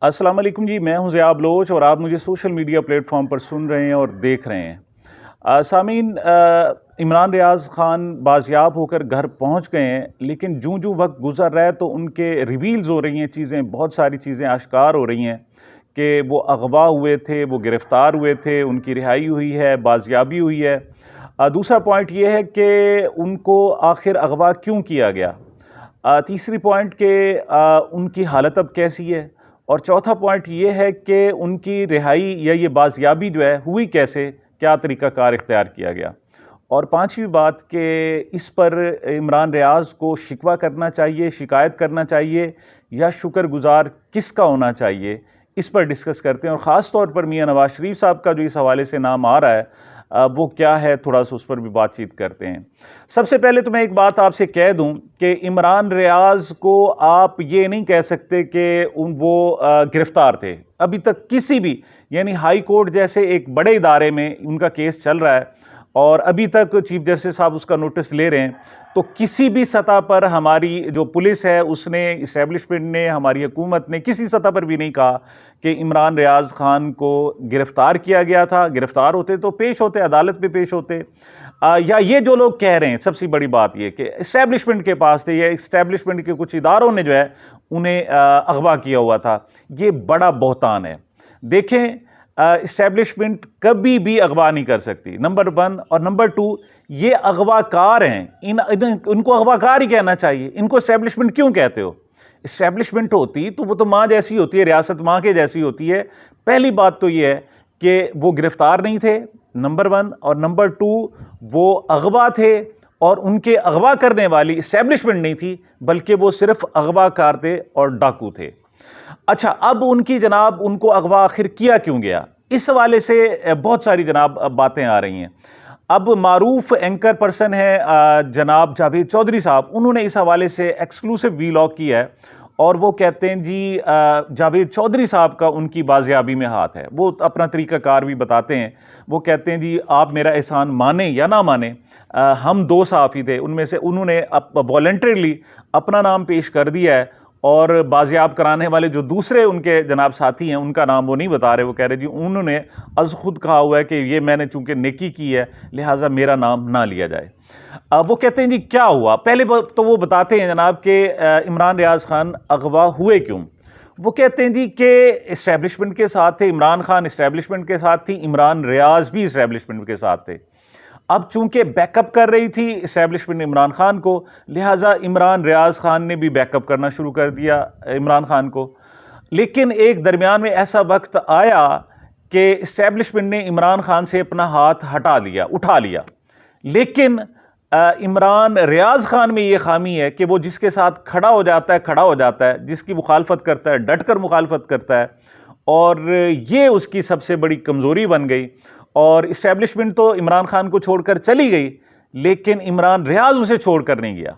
अस्सलाम वालेकुम जी, मैं हूं ज़िया बलोच और आप मुझे सोशल मीडिया प्लेटफॉर्म पर सुन रहे हैं और देख रहे हैं। सामीन, इमरान रियाज़ ख़ान बाज़याब होकर घर पहुंच गए हैं, लेकिन जूं-जूं वक्त गुज़र रहा है तो उनके रिवील्स हो रही हैं चीज़ें, बहुत सारी चीज़ें आश्कार हो रही हैं कि वो अगवा हुए थे, वो गिरफ़्तार हुए थे, उनकी रिहाई हुई है, बाज़याबी हुई है। दूसरा पॉइंट ये है कि उनको आखिर अगवा क्यों किया गया। तीसरी पॉइंट के उनकी हालत अब कैसी है। और चौथा पॉइंट ये है कि उनकी रिहाई या ये बाज़याबी जो है हुई कैसे, क्या तरीक़ाकार इख्तियार किया गया। और पांचवी बात कि इस पर इमरान रियाज़ को शिकवा करना चाहिए, शिकायत करना चाहिए या शुक्रगुज़ार किसका होना चाहिए, इस पर डिस्कस करते हैं। और ख़ास तौर पर मियां नवाज शरीफ साहब का जो इस हवाले से नाम आ रहा है, वो क्या है, थोड़ा सा उस पर भी बातचीत करते हैं। सबसे पहले तो मैं एक बात आपसे कह दूं कि इमरान रियाज़ को आप ये नहीं कह सकते कि वो गिरफ्तार थे। अभी तक किसी भी, यानी हाई कोर्ट जैसे एक बड़े इदारे में उनका केस चल रहा है और अभी तक चीफ जस्टिस साहब उसका नोटिस ले रहे हैं। तो किसी भी सतह पर हमारी जो पुलिस है उसने, इस्टेब्लिशमेंट ने, हमारी हुकूमत ने किसी सतह पर भी नहीं कहा कि इमरान रियाज़ ख़ान को गिरफ्तार किया गया था। गिरफ्तार होते तो पेश होते, अदालत में पेश होते। या ये जो लोग कह रहे हैं, सबसे बड़ी बात ये कि इस्टेब्लिशमेंट के पास थे या इस्टेब्लिशमेंट के कुछ इदारों ने जो है उन्हें अगवा किया हुआ था, ये बड़ा बहतान है। देखें, इस्टेब्लिशमेंट कभी भी अगवा नहीं कर सकती, नंबर वन। और नंबर टू, ये अगवाकार हैं, इनको अगवाकार ही कहना चाहिए। इनको इस्टेब्लिशमेंट क्यों कहते हो? इस्टेब्लिशमेंट होती तो वो तो माँ जैसी होती है, रियासत माँ के जैसी होती है। पहली बात तो ये है कि वो गिरफ्तार नहीं थे, नंबर वन। और नंबर टू, वो अगवा थे और उनके अगवा करने वाली इस्टेब्लिशमेंट नहीं थी, बल्कि वो सिर्फ अगवाकार थे और डाकू थे। अच्छा, अब उनकी जनाब, उनको अगवा आखिर किया क्यों गया, इस हवाले से बहुत सारी जनाब बातें आ रही हैं। अब मारूफ एंकर पर्सन है जनाब जावेद चौधरी साहब, उन्होंने इस हवाले से एक्सक्लूसिव वीलॉग किया है और वो कहते हैं जी, जावेद चौधरी साहब का उनकी बाजियाबी में हाथ है। वो अपना तरीक़ाकार भी बताते हैं। वो कहते हैं जी, आप मेरा एहसान माने या ना माने, हम दो सहाफ़ी थे, उनमें से उन्होंने वॉलंटरीली अपना नाम पेश कर दिया है और बाजियाब कराने वाले जो दूसरे उनके जनाब साथी हैं, उनका नाम वो नहीं बता रहे। वो कह रहे जी, उन्होंने अज़ खुद कहा हुआ है कि ये मैंने चूंकि नेकी की है, लिहाजा मेरा नाम ना लिया जाए। वो कहते हैं जी क्या हुआ। पहले तो वो बताते हैं जनाब कि इमरान रियाज़ ख़ान अगवा हुए क्यों। वो कहते हैं जी कि इस्टेब्लिशमेंट के साथ थे, इमरान खान इस्टेब्लिशमेंट के साथ थी, इमरान रियाज़ भी इस्टेब्लिशमेंट के साथ थे। अब चूंकि बैकअप कर रही थी इस्टेब्लिशमेंट इमरान खान को, लिहाजा इमरान रियाज़ खान ने भी बैकअप करना शुरू कर दिया इमरान खान को। लेकिन एक दरमियान में ऐसा वक्त आया कि इस्टेब्लिशमेंट ने इमरान खान से अपना हाथ हटा लिया, उठा लिया। लेकिन इमरान रियाज़ खान में यह खामी है कि वो जिसके साथ खड़ा हो जाता है, जिसकी मुखालफत करता है, डटकर मुखालफत करता है, और ये उसकी सबसे बड़ी कमज़ोरी बन गई। और इस्टेब्लिशमेंट तो इमरान खान को छोड़कर चली गई, लेकिन इमरान रियाज़ उसे छोड़कर नहीं गया।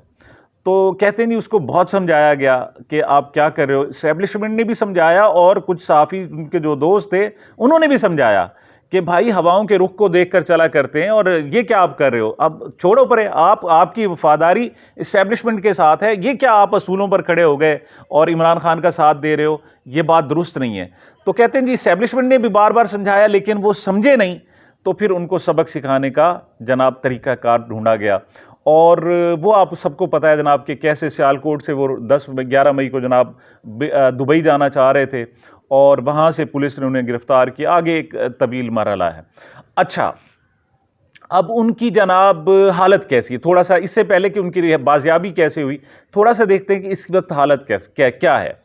तो कहते नहीं, उसको बहुत समझाया गया कि आप क्या कर रहे हो। इस्टेब्लिशमेंट ने भी समझाया और कुछ सहाफ़ी उनके जो दोस्त थे उन्होंने भी समझाया कि भाई, हवाओं के रुख को देखकर चला करते हैं और ये क्या आप कर रहे हो, अब छोड़ो परे। आपकी वफादारी इस्टेब्लिशमेंट के साथ है, ये क्या आप असूलों पर खड़े हो गए और इमरान खान का साथ दे रहे हो, ये बात दुरुस्त नहीं है। तो कहते हैं जी, इस्टेब्लिशमेंट ने भी बार बार समझाया, लेकिन वो समझे नहीं। तो फिर उनको सबक सिखाने का जनाब तरीक़ाकार ढूंढा गया। और वो आप सबको पता है जनाब कि कैसे सियालकोट से वो 10-11 मई को जनाब दुबई जाना चाह रहे थे और वहाँ से पुलिस ने उन्हें गिरफ्तार किया। आगे एक तवील मरहला है। अच्छा, अब उनकी जनाब हालत कैसी है, थोड़ा सा इससे पहले कि उनकी बाजियाबी कैसे हुई, थोड़ा सा देखते हैं कि इस वक्त हालत क्या है।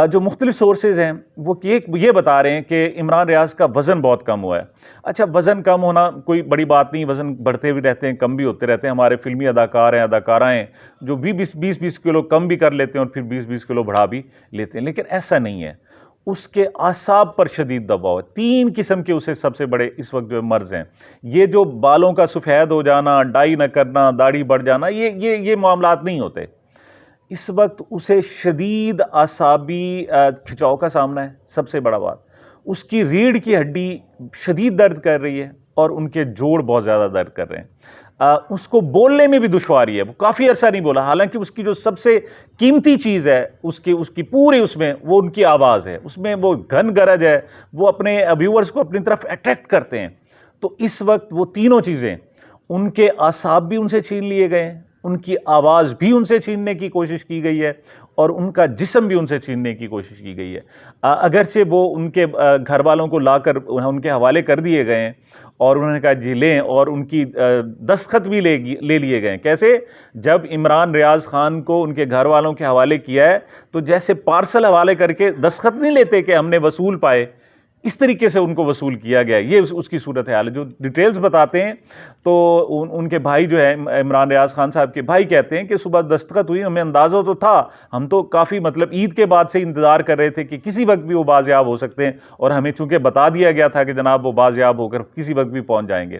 जो मुख्तलिफ सोर्सेज हैं वो ये बता रहे हैं कि इमरान रियाज़ का वज़न बहुत कम हुआ है। अच्छा, वज़न कम होना कोई बड़ी बात नहीं, वज़न बढ़ते भी रहते हैं, कम भी होते रहते हैं। हमारे फिल्मी अदाकार हैं, अदाकाराएँ जो 20-20 किलो कम भी कर लेते हैं और फिर 20-20 किलो बढ़ा भी लेते हैं, लेकिन ऐसा नहीं है। उसके आसाब पर शदीद दबाव है। 3 किस्म के उसे सबसे बड़े इस वक्त जो मर्ज हैं, ये जो बालों का सफ़ेद हो जाना, डाई न करना, दाढ़ी बढ़ जाना, ये मामलात नहीं होते। इस वक्त उसे शदीद आसाबी खिंचाव का सामना है। सबसे बड़ा बात, उसकी रीढ़ की हड्डी शदीद दर्द कर रही है और उनके जोड़ बहुत ज़्यादा दर्द कर रहे हैं। उसको बोलने में भी दुश्वारी है, वो काफ़ी अरसा नहीं बोला, हालांकि उसकी जो सबसे कीमती चीज़ है उसकी पूरी उसमें वो उनकी आवाज़ है, उसमें वो घन गरज है, वो अपने व्यूअर्स को अपनी तरफ अट्रैक्ट करते हैं। तो इस वक्त वो तीनों चीज़ें, उनके आसाब भी उनसे छीन लिए गए हैं, उनकी आवाज़ भी उनसे छीनने की कोशिश की गई है और उनका जिस्म भी उनसे छीनने की कोशिश की गई है। अगरचे वो उनके घर वालों को लाकर उनके हवाले कर दिए गए हैं और उन्होंने कहा जी लें, और उनकी दस्तखत भी ले लिए गए। कैसे? जब इमरान रियाज खान को उनके घर वालों के हवाले किया है तो जैसे पार्सल हवाले करके दस्तखत नहीं लेते कि हमने वसूल पाए, इस तरीके से उनको वसूल किया गया। ये उसकी सूरत हाल है। जो डिटेल्स बताते हैं तो उनके भाई जो है इमरान रियाज खान साहब के भाई कहते हैं कि सुबह दस्तखत हुई, हमें अंदाज़ा तो था, हम तो काफ़ी मतलब ईद के बाद से इंतज़ार कर रहे थे कि किसी वक्त भी वो बाज़याब हो सकते हैं, और हमें चूंकि बता दिया गया था कि जनाब वो बाज़याब होकर किसी वक्त भी पहुँच जाएंगे।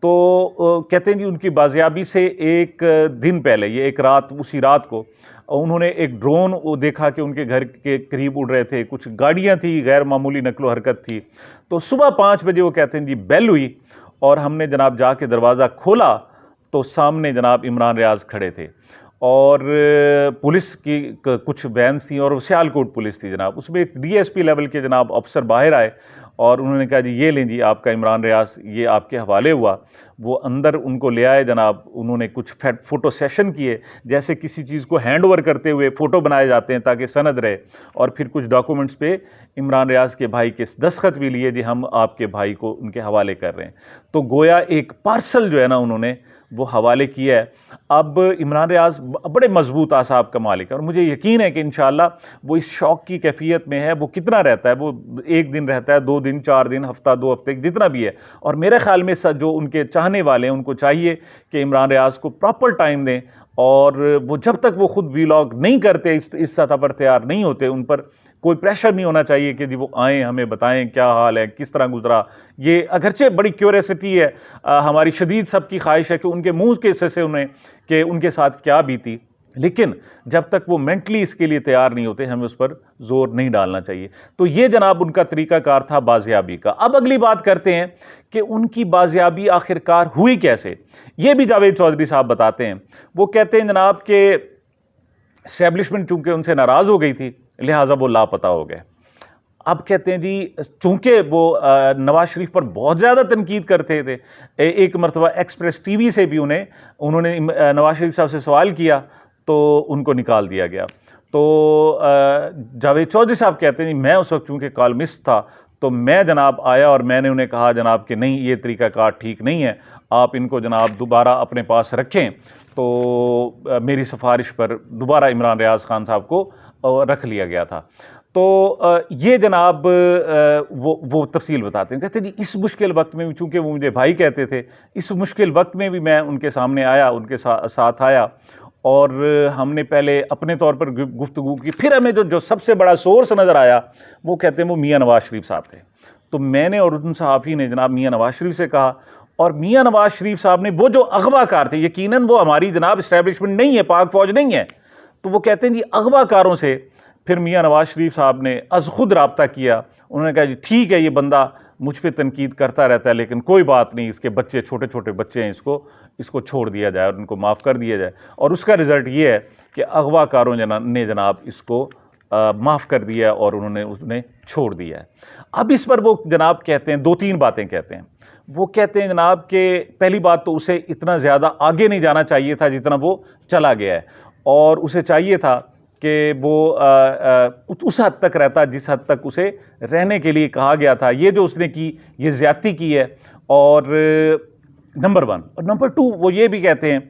तो कहते हैं जी उनकी बाज़याबी से एक दिन पहले, ये एक रात, उसी रात को उन्होंने एक ड्रोन वो देखा कि उनके घर के करीब उड़ रहे थे, कुछ गाड़ियां थी, गैर मामूली नकलो हरकत थी। तो सुबह 5 बजे वो कहते हैं जी बेल हुई और हमने जनाब जाके दरवाज़ा खोला तो सामने जनाब इमरान रियाज खड़े थे और पुलिस की कुछ वैन्स थी और सियालकोट पुलिस थी जनाब, उसमें एक डीएसपी लेवल के जनाब अफसर बाहर आए और उन्होंने कहा जी ये लें जी आपका इमरान रियाज, ये आपके हवाले हुआ। वो अंदर उनको ले आए जनाब, उन्होंने कुछ फ़ोटो सेशन किए, जैसे किसी चीज़ को हैंड ओवर करते हुए फ़ोटो बनाए जाते हैं ताकि सनद रहे, और फिर कुछ डॉक्यूमेंट्स पे इमरान रियाज के भाई के दस्तखत भी लिए जी हम आपके भाई को उनके हवाले कर रहे हैं। तो गोया एक पार्सल जो है ना उन्होंने वो हवाले किया है। अब इमरान रियाज बड़े मजबूत आसाब का मालिक है और मुझे यकीन है कि इंशाअल्लाह वो इस शौक की कैफियत में है। वो कितना रहता है, वो 1 दिन रहता है, 2 दिन, 4 दिन, हफ्ता, 2 हफ्ते, जितना भी है। और मेरे ख्याल में जो उनके चाहने वाले हैं उनको चाहिए कि इमरान रियाज को प्रॉपर टाइम दें, और वो जब तक वो खुद वीलॉग नहीं करते, इस सतह पर तैयार नहीं होते, उन पर कोई प्रेशर नहीं होना चाहिए कि जी वो आएँ, हमें बताएं क्या हाल है, किस तरह गुजरा। ये अगरचे बड़ी क्यूरियोसिटी है, हमारी शदीद सबकी ख्वाहिश है कि उनके मुंह के से उन्हें कि उनके साथ क्या बीती, लेकिन जब तक वो मेंटली इसके लिए तैयार नहीं होते हमें उस पर जोर नहीं डालना चाहिए। तो ये जनाब उनका तरीकाकार था बाजियाबी का। अब अगली बात करते हैं कि उनकी बाजियाबी आखिरकार हुई कैसे। ये भी जावेद चौधरी साहब बताते हैं। वो कहते हैं जनाब कि एस्टेब्लिशमेंट चूंकि उनसे नाराज़ हो गई थी लिहाजा वो लापता हो गए। अब कहते हैं जी चूंकि वो नवाज शरीफ पर बहुत ज़्यादा तनकीद करते थे, एक मरतबा एक्सप्रेस टीवी से भी उन्होंने नवाज शरीफ साहब से सवाल किया तो उनको निकाल दिया गया। तो जावेद चौधरी साहब कहते हैं जी मैं उस वक्त चूंकि कॉलमिस्ट था तो मैं जनाब आया और मैंने उन्हें कहा जनाब कि नहीं, ये तरीक़ाकार ठीक नहीं है, आप इनको जनाब दोबारा अपने पास रखें। तो मेरी सिफारिश पर दोबारा इमरान रियाज खान साहब को रख लिया गया था। तो ये जनाब वो तफसील बताते हैं। कहते जी इस मुश्किल वक्त में भी, चूँकि वो मुझे भाई कहते थे, इस मुश्किल वक्त में भी मैं उनके सामने आया, उनके साथ आया, और हमने पहले अपने तौर पर गुफ्तगू की। फिर हमें जो सबसे बड़ा सोर्स नज़र आया वो कहते हैं वो मियाँ नवाज शरीफ साहब थे। तो मैंने और उन सहाफ़ी ने जनाब मियाँ नवाज शरीफ से कहा, और मियाँ नवाज शरीफ साहब ने, वो जो अगवाकार थे, यकीनन वो हमारी जनाब इस्टेब्लिशमेंट नहीं है, पाक फौज नहीं है, तो वो कहते हैं जी अगवाकारों से फिर मियाँ नवाज शरीफ साहब ने अज खुद रब्ता किया। उन्होंने कहा जी ठीक है, ये बंदा मुझ पर तनकीद करता रहता है लेकिन कोई बात नहीं, इसके बच्चे छोटे छोटे बच्चे हैं, इसको छोड़ दिया जाए और उनको माफ़ कर दिया जाए। और उसका रिज़ल्ट ये है कि अगवाकारों ने जनाब इसको माफ़ कर दिया और उन्हें छोड़ दिया है। अब इस पर वो जनाब कहते हैं 2-3 बातें कहते हैं। वो कहते हैं जनाब कि पहली बात तो उसे इतना ज़्यादा आगे नहीं जाना चाहिए था जितना वो चला गया है, और उसे चाहिए था कि वो उस हद तक रहता जिस हद तक उसे रहने के लिए कहा गया था। ये जो उसने की, ये ज़्यादती की है। और नंबर 1 और नंबर 2 वो ये भी कहते हैं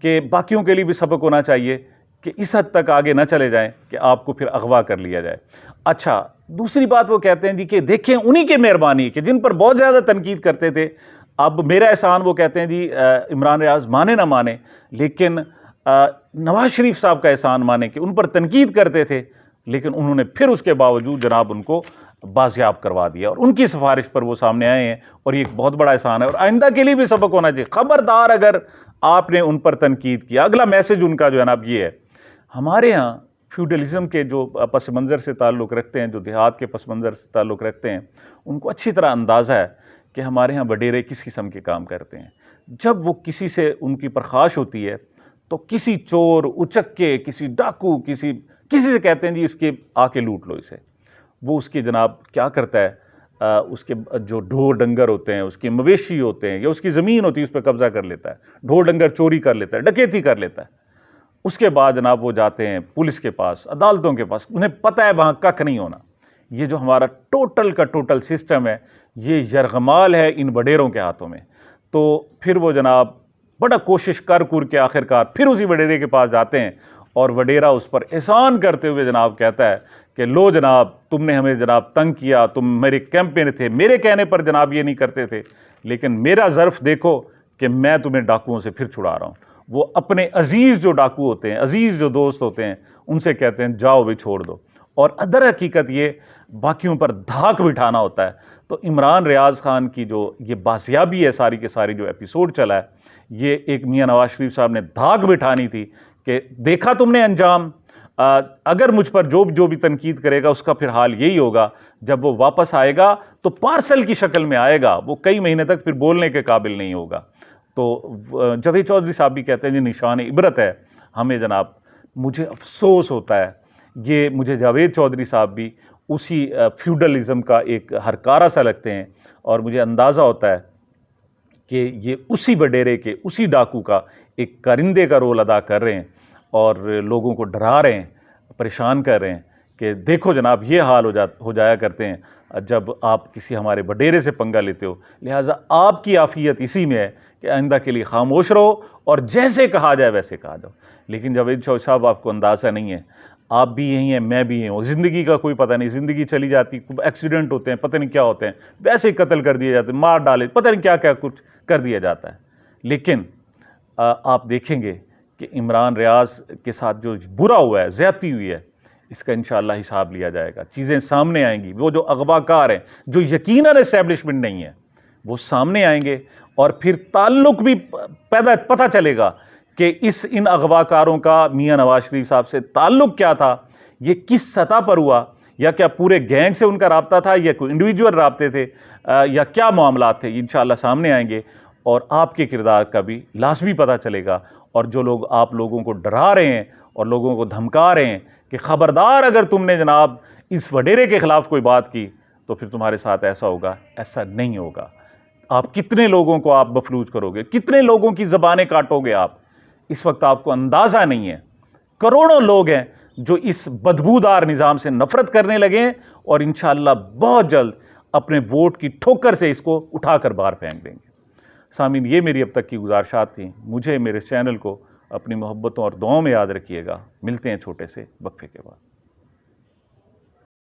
कि बाकियों के लिए भी सबक होना चाहिए कि इस हद तक आगे ना चले जाएं कि आपको फिर अगवा कर लिया जाए। अच्छा, दूसरी बात वो कहते हैं जी कि देखें उन्हीं की मेहरबानी कि जिन पर बहुत ज़्यादा तनकीद करते थे, अब मेरा एहसान वो कहते हैं जी इमरान रियाज माने ना माने, लेकिन नवाज शरीफ साहब का एहसान माने कि उन पर तनकीद करते थे लेकिन उन्होंने फिर उसके बावजूद जनाब उनको बाजियाब करवा दिया और उनकी सिफारिश पर वो सामने आए हैं, और ये एक बहुत बड़ा एहसान है और आइंदा के लिए भी सबक होना चाहिए। ख़बरदार अगर आपने उन पर तनकीद किया। अगला मैसेज उनका जो है ना ये है, हमारे यहाँ फ्यूडलिज़म के जो पस मंज़र से ताल्लुक़ रखते हैं, जो देहात के पस मंज़र से ताल्लुक़ रखते हैं, उनको अच्छी तरह अंदाज़ा है कि हमारे यहाँ वडेरे किस किस्म के काम करते हैं। जब वो किसी से उनकी परखाश होती है तो किसी चोर, उचक्के, किसी डाकू, किसी से कहते हैं जी इसके आके लूट लो इसे। वो उसके जनाब क्या करता है, उसके जो ढोर डंगर होते हैं, उसके मवेशी होते हैं या उसकी ज़मीन होती है, उस पर कब्जा कर लेता है, ढोर डंगर चोरी कर लेता है, डकैती कर लेता है। उसके बाद जनाब वो जाते हैं पुलिस के पास, अदालतों के पास, उन्हें पता है वहाँ कख नहीं होना। ये जो हमारा टोटल का टोटल सिस्टम है, ये यरगमाल है इन वडेरों के हाथों में। तो फिर वो जनाब बड़ा कोशिश कर के आखिरकार फिर उसी वडेरे के पास जाते हैं और वडेरा उस पर एहसान करते हुए जनाब कहता है कि लो जनाब, तुमने हमें जनाब तंग किया, तुम मेरे कैंप में थे, मेरे कहने पर जनाब ये नहीं करते थे, लेकिन मेरा ज़र्फ देखो कि मैं तुम्हें डाकुओं से फिर छुड़ा रहा हूँ। वो अपने अजीज़ जो डाकू होते हैं, अजीज़ जो दोस्त होते हैं, उनसे कहते हैं जाओ भी छोड़ दो। और अदर हकीकत ये बाकियों पर धाक बिठाना होता है। तो इमरान रियाज़ ख़ान की जो ये बासियाबी है, सारी के सारी जो एपिसोड चला है, ये एक मियाँ नवाज शरीफ साहब ने धाक बिठानी थी कि देखा तुमने अंजाम, अगर मुझ पर जो भी तनकीद करेगा उसका फिर हाल यही होगा, जब वो वापस आएगा तो पार्सल की शक्ल में आएगा, वो कई महीने तक फिर बोलने के काबिल नहीं होगा। तो जावेद चौधरी साहब भी कहते हैं ये निशान इबरत है हमें जनाब। मुझे अफसोस होता है, ये मुझे जावेद चौधरी साहब भी उसी फ्यूडलिज़म का एक हरकारा सा लगते हैं और मुझे अंदाज़ा होता है कि ये उसी वडेरे के, उसी डाकू का एक कारिंदे का रोल अदा कर रहे हैं और लोगों को डरा रहे हैं, परेशान कर रहे हैं कि देखो जनाब ये हाल हो जाया करते हैं जब आप किसी हमारे वडेरे से पंगा लेते हो। लिहाजा आपकी आफियत इसी में है कि आइंदा के लिए खामोश रहो और जैसे कहा जाए वैसे कहा जाओ। लेकिन जावेद चौधरी साहब, आपको अंदाज़ा नहीं है, आप भी यही हैं, मैं भी यही हूँ, ज़िंदगी का कोई पता नहीं, ज़िंदगी चली जाती, एक्सीडेंट होते हैं, पता नहीं क्या होते हैं, वैसे ही कत्ल कर दिए जाते हैं, मार डाले, पता नहीं क्या क्या कुछ कर दिया जाता है। लेकिन आप देखेंगे कि इमरान रियाज़ के साथ जो बुरा हुआ है, ज़्यादती हुई है, इसका इंशाअल्लाह हिसाब लिया जाएगा, चीज़ें सामने आएंगी। वो जो अगवाकार हैं, जो यकीनन एस्टेब्लिशमेंट नहीं है, वो सामने आएंगे और फिर ताल्लुक भी पता चलेगा कि इन अगवाकारों का मियाँ नवाज शरीफ साहब से ताल्लुक क्या था, ये किस सतह पर हुआ, या क्या पूरे गैंग से उनका राब्ता था या कोई इंडिविजुअल राब्ते थे, या क्या मामलात थे, इंशाअल्लाह सामने आएंगे और आपके किरदार का भी लाजमी पता चलेगा। और जो लोग आप लोगों को डरा रहे हैं और लोगों को धमका रहे हैं कि ख़बरदार अगर तुमने जनाब इस वडेरे के ख़िलाफ़ कोई बात की तो फिर तुम्हारे साथ ऐसा होगा, ऐसा नहीं होगा। आप कितने लोगों को आप मफलूज करोगे, कितने लोगों की ज़बानें काटोगे आप, इस वक्त आपको अंदाज़ा नहीं है। करोड़ों लोग हैं जो इस बदबूदार निज़ाम से नफ़रत करने लगे हैं और इंशाअल्लाह बहुत जल्द अपने वोट की ठोकर से इसको उठाकर बाहर फेंक देंगे। सामीन, ये मेरी अब तक की गुजारिशात थी। मुझे, मेरे चैनल को अपनी मोहब्बतों और दुआओं में याद रखिएगा। मिलते हैं छोटे से वक्फे के बाद।